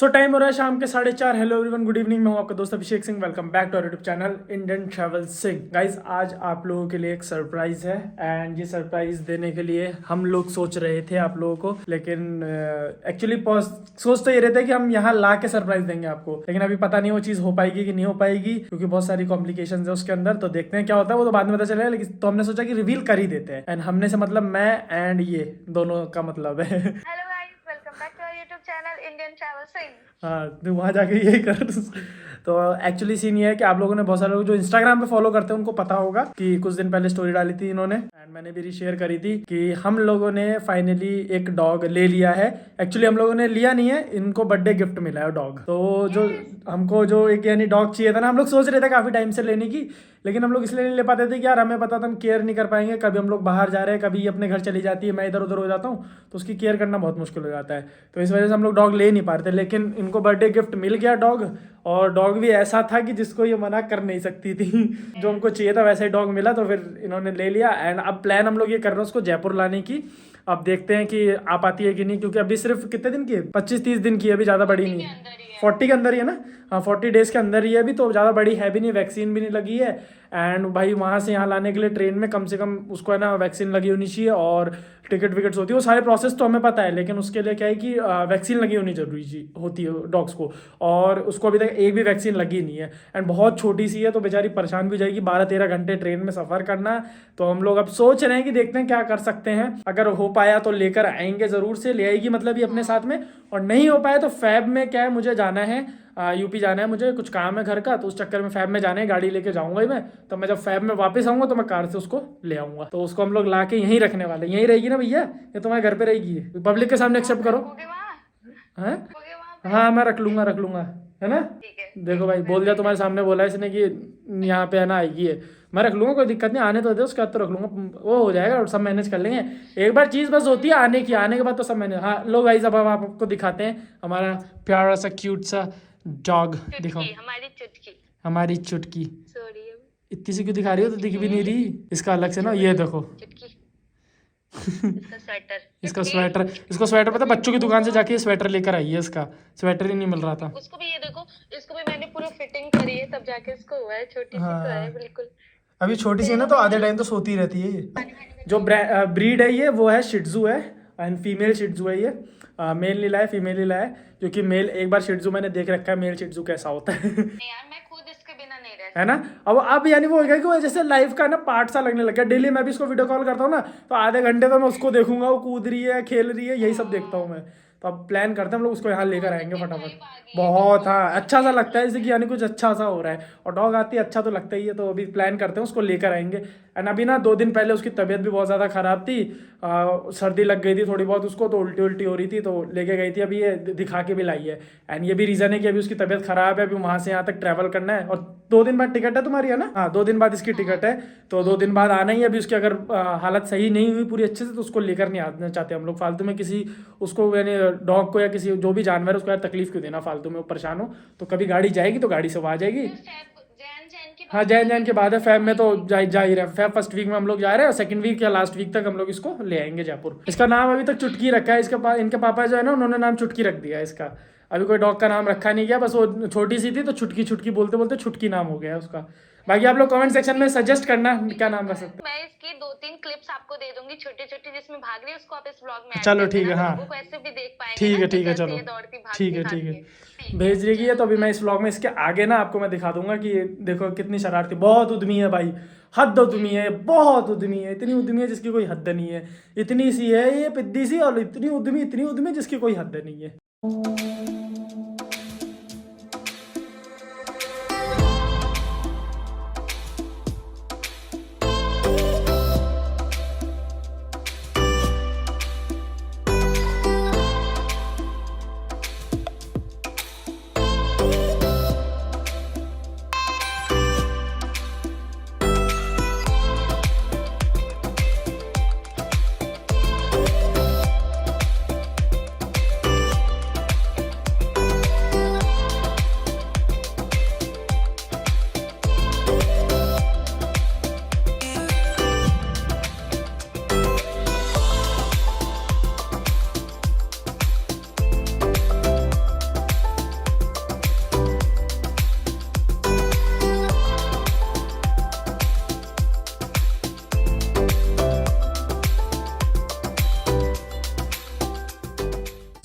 सो time हो रहा है शाम के 4:30। Hello everyone, good evening. मैं हूं आपका दोस्त Abhishek Singh. Welcome back to our YouTube channel Indian travel Singh. Guys, आज आप लोगों के लिए एक सरप्राइज है एंड ये सरप्राइज देने के लिए हम लोग सोच रहे थे आप लोगों को, लेकिन एक्चुअली सोच तो ये रहता है कि हम यहाँ ला के सरप्राइज देंगे आपको, लेकिन अभी पता नहीं वो चीज़ हो पाएगी कि नहीं हो पाएगी, क्योंकि बहुत सारी कॉम्प्लिकेशंस है उसके अंदर। तो देखते हैं क्या होता है, वो तो बाद में पता चलेगा। लेकिन तो हमने सोचा कि रिवील कर ही देते हैं। एंड हमने से मतलब मैं एंड ये दोनों का मतलब है। Hello guys, welcome back to our YouTube channel Indian travel Singh. हाँ, तो वहाँ जाके यही कर। तो एक्चुअली सीन ये है कि आप लोगों ने, बहुत सारे लोग जो इंस्टाग्राम पे फॉलो करते हैं उनको पता होगा कि कुछ दिन पहले स्टोरी डाली थी इन्होंने एंड मैंने भी रीशेयर करी थी कि हम लोगों ने फाइनली एक डॉग ले लिया है। एक्चुअली हम लोगों ने लिया नहीं है, इनको बर्थडे गिफ्ट मिला है डॉग। तो जो हमको जो एक यानी डॉग चाहिए था ना, हम लोग सोच रहे थे काफ़ी टाइम से लेने की, लेकिन हम लोग इसलिए नहीं ले पाते थे कि यार हमें पता था हम केयर नहीं कर पाएंगे। कभी हम लोग बाहर जा रहे हैं, कभी अपने घर चली जाती है, मैं इधर उधर हो जाता हूँ, तो उसकी केयर करना बहुत मुश्किल हो जाता है। तो इस वजह से हम लोग डॉग ले नहीं पा रहे थे, लेकिन इनको बर्थडे गिफ्ट मिल गया डॉग। और डॉग भी ऐसा था कि जिसको ये मना कर नहीं सकती थी। जो हमको चाहिए था वैसा ही डॉग मिला, तो फिर इन्होंने ले लिया। एंड अब प्लान हम लोग ये कर रहे हैं उसको जयपुर लाने की। अब देखते हैं कि आ पाती है कि नहीं, क्योंकि अभी सिर्फ कितने दिन की है, 25-30 दिन की है, अभी ज़्यादा बड़ी नहीं है। 40 के अंदर ही है ना, हाँ 40 डेज़ के अंदर ही है अभी, तो ज़्यादा बड़ी है भी नहीं, वैक्सीन भी नहीं लगी है। एंड भाई वहाँ से यहाँ लाने के लिए ट्रेन में कम से कम उसको है ना वैक्सीन लगी होनी चाहिए, और टिकट विकट्स होती है, वो सारे प्रोसेस तो हमें पता है, लेकिन उसके लिए क्या है कि वैक्सीन लगी होनी जरूरी होती है डॉग्स को, और उसको अभी तक एक भी वैक्सीन लगी नहीं है। एंड बहुत छोटी सी है, तो बेचारी परेशान भी हो जाएगी, 12-13 घंटे ट्रेन में सफ़र करना। तो हम लोग अब सोच रहे हैं कि देखते हैं क्या कर सकते हैं। अगर हो पाया तो लेकर आएंगे, ज़रूर से ले आएगी मतलब ये अपने साथ में, और नहीं हो पाया तो फैब में क्या है, मुझे जाना है यूपी जाना है, मुझे कुछ काम है घर का, तो उस चक्कर में फैब में जाना है, गाड़ी लेके जाऊंगा ही मैं। तो मैं जब फैब में वापस आऊंगा तो मैं कार से उसको ले आऊंगा। तो उसको हम लोग ला के यहीं रखने वाले, यहीं रहेगी ना भैया, ये तुम्हारे घर पे रहेगी, पब्लिक के सामने एक्सेप्ट करो। हैं? हाँ मैं रख लूंगा है ना। देखो भाई, बोल दिया तुम्हारे सामने, बोला इसने कि यहाँ पे है ना आएगी है, मैं रख लूंगा, कोई दिक्कत नहीं, आने तो दे, उसके बाद तो रख लूंगा, वो हो जाएगा, सब मैनेज कर लेंगे। एक बार चीज़ बस होती है आने की, आने के बाद तो सब मैनेज। हाँ लो गाइस, अब आपको दिखाते हैं हमारा प्यारा सा क्यूट सा डॉग। दिखाओ हमारी चुटकी। इतनी सी क्यों दिखा रही हो, तो दिख भी नहीं रही। इसका अलग से ना, ये देखो इसका स्वेटर, इसको स्वेटर पता, बच्चों की दुकान से जाके स्वेटर लेकर आई है, इसका स्वेटर ही नहीं मिल रहा था उसको भी। ये देखो, इसको भी मैंने पूरी फिटिंग करी है, तब जाके इसको हुआ है, छोटी सी तो है बिल्कुल। अभी छोटी सी है ना, तो आधे टाइम तो सोती रहती है ये। जो ब्रीड है ये, वो है शिट्जू है, एंड फीमेल शिट्जू है ये। मेल नहीं लाया, फीमेल ही लाया, क्योंकि मेल एक बार शिट्जू मैंने देख रखा है, मेल शिट्जू कैसा होता है। यार मैं खुद इसके बिना नहीं रह है ना। अब यानी वो हो गया कि वो जैसे लाइफ का ना पार्ट सा लगने लग गया। डेली मैं भी इसको वीडियो कॉल करता हूँ ना, तो आधे घंटे तो मैं उसको देखूंगा, वो कूद रही है, खेल रही है, यही सब देखता हूँ मैं। तो अब प्लान करते हैं हम लोग उसको यहाँ लेकर आएंगे फटाफट। बहुत, हाँ अच्छा सा लगता है जैसे कि यानी कुछ अच्छा सा हो रहा है, और डॉग आती है अच्छा तो लगता ही है। तो अभी प्लान करते हैं उसको लेकर आएंगे। एंड अभी ना 2 दिन पहले उसकी तबीयत भी बहुत ज़्यादा ख़राब थी, सर्दी लग गई थी थोड़ी बहुत उसको, तो उल्टी उल्टी हो रही थी, तो लेके गई थी। अभी ये दिखा के भी लाई है। एंड ये भी रीज़न है कि अभी उसकी तबीयत ख़राब है, अभी वहाँ से यहाँ तक ट्रैवल करना है, और 2 दिन बाद टिकट है तुम्हारी, है ना। हाँ 2 दिन बाद इसकी टिकट है, तो 2 दिन बाद आना ही है। अभी उसकी अगर हालत सही नहीं हुई पूरी अच्छे से, तो उसको लेकर नहीं आना चाहते हम लोग फालतू में किसी उसको, यानी डॉग को या किसी जो भी जानवर है उसको यार तकलीफ क्यों देना फालतू में, वो परेशान हो। तो कभी गाड़ी जाएगी तो गाड़ी से वो आ जाएगी। हाँ जैन के बाद है, फैब में तो जा ही रहे हैं। फैब फर्स्ट वीक में हम लोग जा रहे हैं, और सेकंड वीक या लास्ट वीक तक हम लोग इसको ले आएंगे जयपुर। इसका नाम अभी तक चुटकी रखा है, इसके इनके पापा जो है ना, उन्होंने नाम चुटकी रख दिया है इसका। अभी कोई डॉग का नाम रखा नहीं गया, बस वो छोटी सी थी तो छुटकी छुटकी बोलते बोलते छुटकी नाम हो गया उसका। बाकी आप लोग कमेंट सेक्शन में सजेस्ट करना क्या नाम रख सकते हैं। मैं इसकी 2-3 क्लिप्स आपको दे दूंगी, छोटी छोटी, जिसमें भाग रही है, उसको आप इस व्लॉग में चलो ठीक है, हाँ वो ऐसे भी देख पाएंगे। ठीक है ना, ठीक है, कैसे चलो ये दौड़ती ठीक है भागती ठीक है, भागती भेज देगी है। तो अभी मैं इस व्लॉग में इसके आगे ना आपको मैं दिखा दूंगा कि देखो कितनी शरारती, बहुत उद्यमी है भाई, हद उद्यमी है, बहुत उद्यमी है, इतनी उद्यमी है जिसकी कोई हद नहीं है। इतनी सी है ये पिद्दी सी, और इतनी उद्यमी जिसकी कोई हद नहीं है।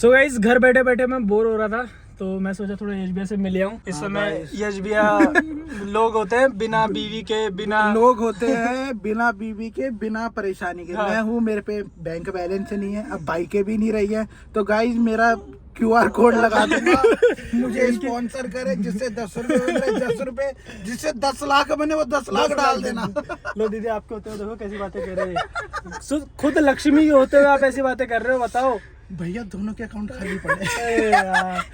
सो गाइस घर बैठे बैठे मैं बोर हो रहा था तो मैं सोचा थोड़ा यश भैया से मिल आऊं। इस समय यश भैया लोग होते हैं बिना बीवी के, बिना लोग होते हैं बिना बीवी के, बिना परेशानी के। मैं हूँ, मेरे पे बैंक बैलेंस नहीं है, अब बाइकें भी नहीं रही है, तो गाइस मेरा QR कोड लगा दूंगा, मुझे स्पॉन्सर करे, जिससे 10 रुपए बन रहे 10 रुपए, जिससे 10 लाख बने वो 10 लाख डाल देना। लो दीदी आपके होते हो देखो कैसी बातें कर रहे हैं। खुद लक्ष्मी के होते हुए आप ऐसी बातें कर रहे हो, बताओ। भैया दोनों के अकाउंट खाली पड़े।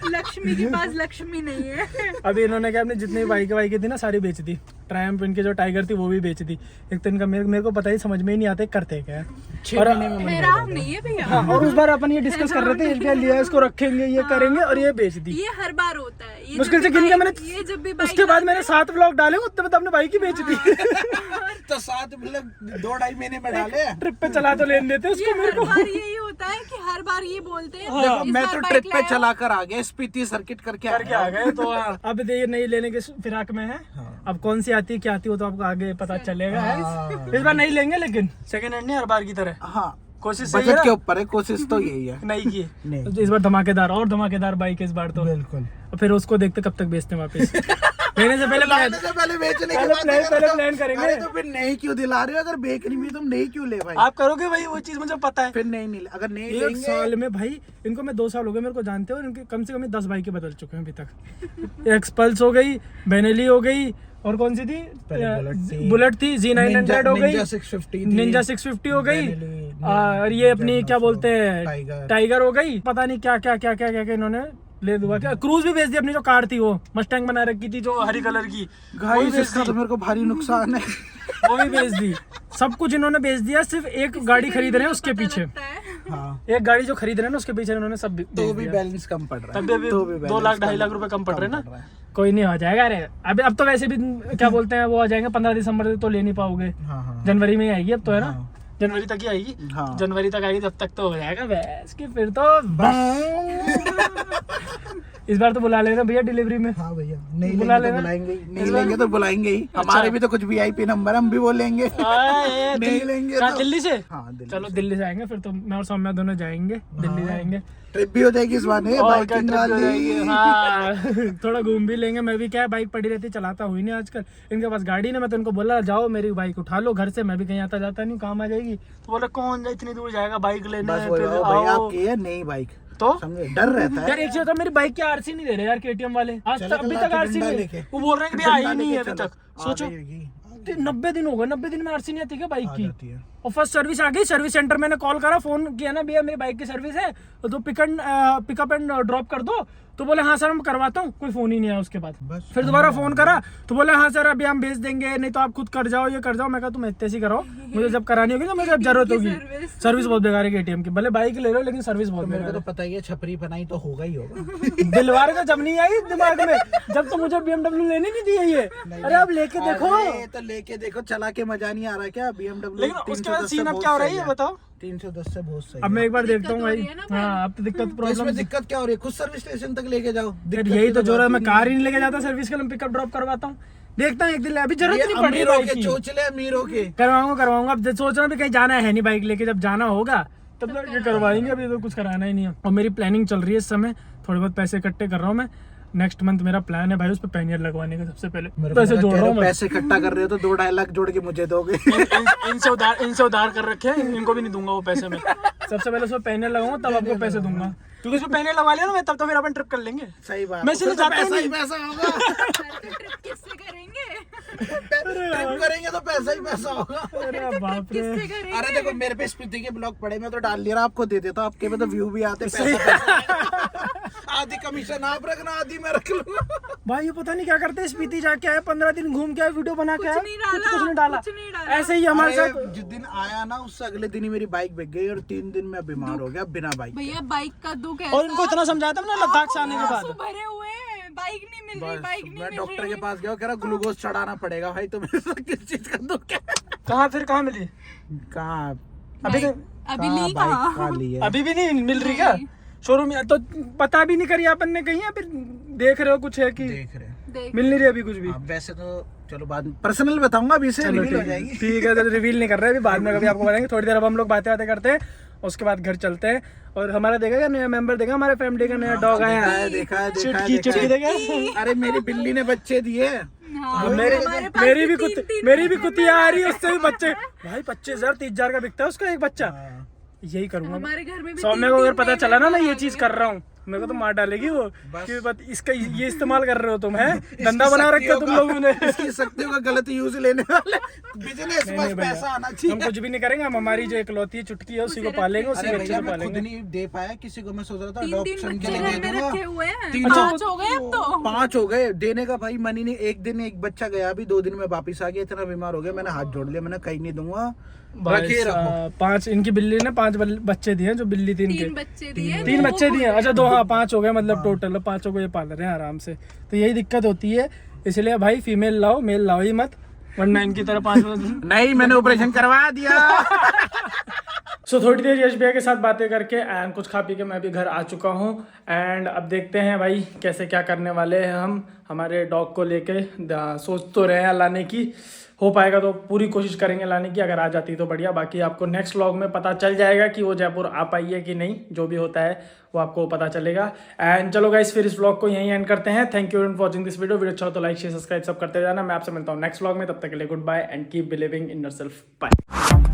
लक्ष्मी के पास लक्ष्मी नहीं है। अभी इन्होंने क्या अपनी जितनी बाइकें थी ना सारी बेच दी। ट्रायम्फ इनके जो टाइगर थी वो भी बेच दी। एक तो इनका मेरे को पता ही समझ में ही नहीं आता करते क्या है। और मेरा नहीं है भैया। हाँ, और उस बार अपन ये डिस्कस कर रहे थे SBI लिया इसको रखेंगे, ये करेंगे, और ये बेच दी। ये हर बार होता है। ये मुश्किल से गिन के मैंने ये जब भी उसके बाद मैंने 7 व्लॉग डाले, उतने में तो अपने बाइक ही बेच दी। तो 7 मतलब 2-2.5 महीने में डाले। ट्रिप पे चला तो लेने देते उसको मेरे को। हर बार यही होता है कि हर बार ये बोलते हैं। देखो इस मैं बार तो बाइक ट्रिप पे लाया। चला कर आ गया, स्पीति सर्किट करके आ गए तो हाँ। अब ये नई लेने के फिराक में है। अब कौन सी आती है क्या आती है वो तो आपको आगे पता चलेगा। इस बार नहीं लेंगे लेकिन सेकंड हैंड नहीं, हर बार की तरह। हाँ, कोशिश बजट के ऊपर है, कोशिश तो यही है। नहीं की नहीं। तो इस बार धमाकेदार और धमाकेदार बाइक है इस बार तो। बिल्कुल। और फिर उसको देखते कब तक बेचते हैं वापस। लेने से पहले पहले बेचने के बाद पहले प्लान करेंगे। अरे तो फिर नहीं क्यों दिला रहे हो? अगर बेचनी भी तुम नहीं क्यों ले भाई? आप करोगे भाई वो चीज मुझे पता है। फिर नहीं अगर नहीं एक लेंगे। साल में भाई इनको मैं 2 साल हो गए मेरे को जानते हो, इनके कम से कम 10 बाइकें बदल चुके हैं अभी तक। एक्सपल्स हो गई, बेनेली हो गई, और कौन सी थी? बुलेट थी, Z900 हो गई, निंजा 650 हो गई, और ये अपनी क्या बोलते हैं टाइगर हो गई। पता नहीं क्या क्या क्या क्या क्या क्या इन्होंने ले दुआ क्या। क्रूज भी बेच दी अपनी जो कार थी, वो मस्टैंग बना रखी थी जो हरी कलर की, गाइस इसका तो मेरे को भारी नुकसान है। वो भी बेच दी। सब कुछ इन्होंने बेच दिया, सिर्फ एक गाड़ी खरीद रहे हैं उसके पीछे। हाँ। एक गाड़ी जो खरीद रहे हैं ना उसके पीछे इन्होंने सब तो भी बैलेंस कम पड़ रहा है। तब भी 2 लाख 2.5 लाख रुपए कम पड़ रहे हैं ना। कोई नहीं, हो जाएगा। अरे अभी अब तो वैसे भी क्या बोलते हैं वो आ जाएंगे 15 दिसंबर तो ले नहीं पाओगे। हाँ। जनवरी में ही आएगी अब तो, है ना? जनवरी तक ही आएगी। हाँ। जनवरी तक आएगी, तब तक तो हो जाएगा बस की फिर तो। इस बार तो बुला लेना भैया डिलीवरी में। हाँ भैया, नहीं बुला लेंगे तो लेना। बुलाएंगे ही, नहीं लेंगे तो बुलाएंगे ही। हमारे भी तो कुछ VIP नंबर हम भी बोलेंगे। नहीं लेंगे कहाँ, तो दिल्ली से? हाँ दिल्ली। चलो दिल्ली से आएंगे फिर तो, मैं और सौम्या दोनों जाएंगे दिल्ली जाएंगे। ट्रिप भी हो जाएगी इस बार, और क्या बाइकिंग trip हो जाएगी। वाली। हाँ। थोड़ा घूम भी लेंगे। मैं भी क्या है बाइक पड़ी रहती, चलाता हुई नहीं आजकल। इनके पास गाड़ी नहीं, मैं तो इनको बोला जाओ मेरी बाइक उठा लो घर से, मैं भी कहीं आता जाता नहीं, काम आ जाएगी। तो बोला कौन जाए इतनी दूर जाएगा बाइक लेने, बस फिर भैया आओ। आपकी है नई बाइक, तो समझे? डर रहता यार है। एक चीज होता है, मेरी बाइक की RC नहीं दे रहे यार KTM वाले आज चलो तक, अभी कल तक आके RC डंडा नहीं। लेके। वो बोल रहे हैं कि भैया आई ही नहीं है अभी चलो, तक। सोचो आ जाएगी। 90 दिन हो गए, 90 दिन में RC नहीं आती क्या बाइक आ की? जाती है। और फर्स्ट सर्विस आ गई, सर्विस सेंटर मैंने कॉल करा, फोन किया ना भैया मेरी बाइक की सर्विस है तो पिकअप एंड ड्रॉप कर दो। तो बोले हाँ सर मैं करवाता हूँ, कोई फोन ही नहीं आया उसके बाद। बस फिर दोबारा फोन करा तो बोले हाँ सर अभी हम भेज देंगे, नहीं तो आप खुद कर जाओ, ये कर जाओ। मैं कहा तुम इतने से कराओ, मुझे जब करानी होगी तो मुझे जब जरूरत होगी। सर्विस बहुत बेकार है KTM की, भले बाइक ले लो लेकिन सर्विस बहुत मेरे को बेकार तो पता ही है, छपरी बनाई तो होगा ही होगा। है। दिलवार का जब नहीं आई दिमाग में, जब तो मुझे BMW लेनी नहीं दी है ये। अरे अब लेके देखो। अरे तो लेके देखो, चला के मजा नहीं आ रहा क्या? BMW लेकिन उसके बाद सीन अब क्या हो रहा है ये बताओ। 310 से बहुत सही अब मैं एक बार देखता हूँ दिक्कत हो भाई। रही है ना भाई। हाँ अब तो दिक्कत तो प्रॉब्लम। इसमें दिक्कत क्या हो रही है? खुद सर्विस स्टेशन तक लेके जाओ। यही तो जो रहा है, मैं कार ही नहीं लेके जाता सर्विस के लिए, पिकअप ड्रॉप करवाता हूँ। देखता हूँ एक दिन, अभी जरूरत नहीं पड़ रही बाइक की। चोचले अमीरों के करवाऊंगा। अब सोच रहा हूँ कहीं जाना है नहीं बाइक लेके, जब जाना होगा तब तक ये करवाएंगे, अभी तो कुछ कराना ही नहीं है। और मेरी प्लानिंग चल रही है इस समय, थोड़े बहुत पैसे इकट्ठे कर रहा हूँ मैं। नेक्स्ट मंथ मेरा प्लान है भाई उस पर पैनियर लगवाने का। सबसे पहले पैसे जोड़ रहा हूँ मैं। पैसे इकट्ठा कर रहे हो तो 2-2.5 लाख जोड़ के मुझे दोगे। इनसे उधार कर रखे हैं, इनको भी नहीं दूंगा वो पैसे में। सबसे पहले उसमें पैनियर लगाऊंगा तब आपको पैसे दूंगा, क्योंकि उसमें पैनियर लगा लिया ना मैं, तब तो फिर अपन ट्रिप कर लेंगे। सही बात। मैं इसलिए जाता ही नहीं। पैसा होगा। ट्रिप किससे करेंगे? ट्रिप करेंगे तो पैसा ही पैसा होगा। अरे बाप रे। किससे करेंगे? अरे देखो मेरे पे स्पीति के ब्लॉग पड़े, मैं तो डाल लिया, आपको दे देता, आपके में तो व्यू भी आते, पैसा। आधी कमीशन आप रखना, आधी मैं रख लूंगा। भाई ये पता नहीं क्या करते हैं, स्पीति जाके आए 15 दिन घूम के आए, वीडियो बना के आए, कुछ नहीं डाला। ऐसे ही हमारे अरे, साथ। जिस दिन आया ना उससे अगले दिन ही मेरी बाइक बिक गई और 3 दिन में बीमार हो गया बिना बाइक। भैया बाइक का दुख है। और इनको इतना समझाया था ना लद्दाख से आने के बाद। भरे हुए हैं, बाइक नहीं मिल रही, बाइक नहीं मैं मिल डॉक्टर रही। के पास गया, कह रहा ग्लूकोज चढ़ाना पड़ेगा। भाई तुम्हें किस चीज का दुख है? कहाँ मिली? कहाँ अभी अभी ली कहाँ? अभी भी नहीं मिल रही क्या? शोरूम तो पता भी नहीं करी अपन ने कहीं, या फिर देख रहे हो कुछ है कि देख रहे हैं। मिल नहीं रही अभी कुछ भी? वैसे तो चलो बाद में पर्सनल बताऊंगा, अभी से रिवील हो जाएगी। ठीक है तो रिवील नहीं कर रहे अभी, बाद में कभी आपको बताएंगे। थोड़ी देर अब हम लोग बातें करते हैं उसके बाद घर चलते हैं। और हमारा देखा क्या नया मेंबर, देखा हमारे फैमिली का नया डॉग आया है, देखा है चुटकी देखा। अरे मेरी बिल्ली ने बच्चे दिए। हाँ, मेरी हमारे पास मेरी भी तीन- कुत्ती तीन मेरी भी बच्चे कुत्तियाँ आ रही है, उससे भी बच्चे भाई 25,000 30,000 का बिकता है उसका एक बच्चा। यही करूंगा मैं। हमारे घर में भी सौम्य को अगर पता चला ना मैं ये चीज कर रहा हूँ, मेरे को तो मार डालेगी वो कि इसका ये इस्तेमाल कर रहे हो तुम, है धंधा बना रखा तुम लोगों ने। इसकी शक्तियों का गलत यूज लेने वाले बिजनेस बस पैसा आना हम चाहिए। कुछ भी नहीं करेंगे, हम हमारी जो इकलौती चुटकी है उसी को पालेंगे, उसी अरे बच्चे भैया को मैं खुद पालेंगे। नहीं दे पाया किसी को, मैं सोच रहा था 3 अडॉप्शन के बच्चे लिए घर दे में रखे दूंगा। हुए हैं। तीन- 5 हो गए अब तो। 5 हो गए, देने का भाई मन ही नहीं। एक दिन एक बच्चा गया, अभी 2 दिन में वापिस आ गया, इतना बीमार हो गया, मैंने हाथ जोड़ लिया, मैंने कहीं नहीं दूंगा, रखे रखो। 5 इनकी बिल्ली ने 5 बच्चे दिए जो बिल्ली थी 3 इनके। बच्चे दिए। 3 बच्चे दिए, अच्छा 2 हाँ 5 हो गए, मतलब टोटल 5 को ये पाल रहे हैं आराम से। तो यही दिक्कत होती है, इसलिए भाई फीमेल लाओ, मेल लाओ ही मत, वरना इनकी तरह 5 नहीं मैंने ऑपरेशन करवा दिया। सो थोड़ी देर यश भैया के साथ बातें करके एंड कुछ खा पी के मैं भी घर आ चुका हूँ। एंड अब देखते हैं भाई कैसे क्या करने वाले हैं हम हमारे डॉग को लेके। सोच तो रहे हैं लाने की, हो पाएगा तो पूरी कोशिश करेंगे लाने की, अगर आ जाती तो बढ़िया, बाकी आपको नेक्स्ट व्लॉग में पता चल जाएगा कि वो जयपुर आ पाई है कि नहीं, जो भी होता है वो आपको पता चलेगा। एंड चलो गाइस फिर इस व्लॉग को यहीं एंड करते हैं। Thank you for watching this video अच्छा हो तो लाइक शेयर सब्सक्राइब सब करते जाना। मैं आपसे मिलता हूँ नेक्स्ट व्लॉग में, तब तक के लिए goodbye and keep believing in yourself. Bye.